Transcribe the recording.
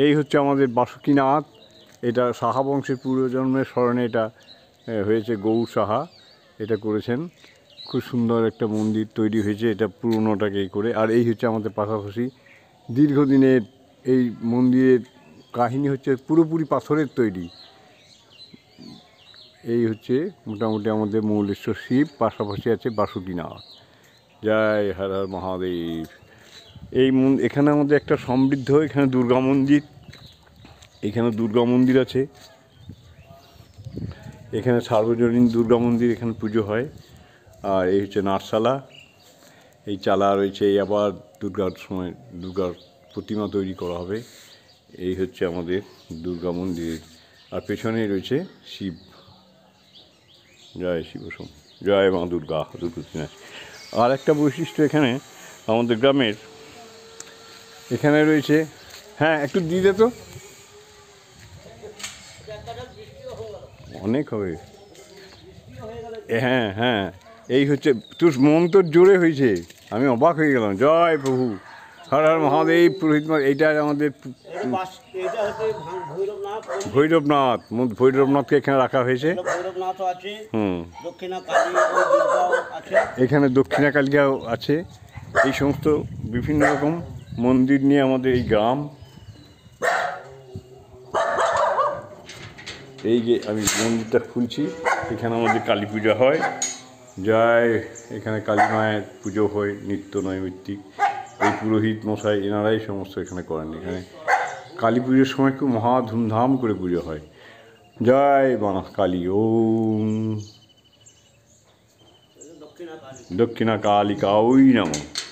এই হচ্ছে আমাদের বাসুকীনাথ। এটা সাহা বংশের পূর্বজন্মের স্মরণে এটা হয়েছে। গৌর সাহা এটা করেছেন। খুব সুন্দর একটা মন্দির তৈরি হয়েছে এটা পুরনোটাকে করে। আর এই হচ্ছে আমাদের পাশাপাশি দীর্ঘদিনের এই মন্দিরের কাহিনী হচ্ছে পুরোপুরি পাথরের তৈরি। এই হচ্ছে মোটামুটি আমাদের মৌলেশ্বর শিব, পাশাপাশি আছে বাসুকীনাথ। জয় হর হর মহাদেব। এখানে আমাদের একটা সমৃদ্ধ এখানে দুর্গা মন্দির, এখানে দুর্গা মন্দির আছে। এখানে সার্বজনীন দুর্গা মন্দির, এখানে পুজো হয়। আর এই হচ্ছে নাটশালা। এই চালা রয়েছে, এই আবার দুর্গার সময় দুর্গার প্রতিমা তৈরি করা হবে। এই হচ্ছে আমাদের দুর্গা মন্দির। আর পেছনেই রয়েছে শিব। জয় শিব, জয় মা দুর্গা। আর একটা বৈশিষ্ট্য এখানে আমাদের গ্রামের, এখানে রয়েছে, হ্যাঁ একটু দিয়ে দে তো, অনেক হবে। হ্যাঁ হ্যাঁ, এই হচ্ছে তোর মন তোর জোরে হয়েছে, আমি অবাক হয়ে গেলাম। জয় প্রভু, হর হর মহাদেব। পুরোহিত এইটা আমাদের ভৈরবনাথ, ভৈরবনাথকে এখানে রাখা হয়েছে। এখানে দক্ষিণা কালিকাও আছে। এই সমস্ত বিভিন্ন রকম মন্দির নিয়ে আমাদের এই গ্রাম। এই যে আমি মন্দিরটা খুলছি, এখানে আমাদের কালী পূজা হয়। জয়, এখানে কালী মায়ের পুজো হয় নিত্য নৈমিত্তিক। এই পুরোহিত মশাই এনারাই সমস্ত এখানে করেন। এখানে কালী পুজোর সময় খুব মহা ধুমধাম করে পুজো হয়। জয় মা কালী। ওম দক্ষিণা কালিকা ওই নমঃ।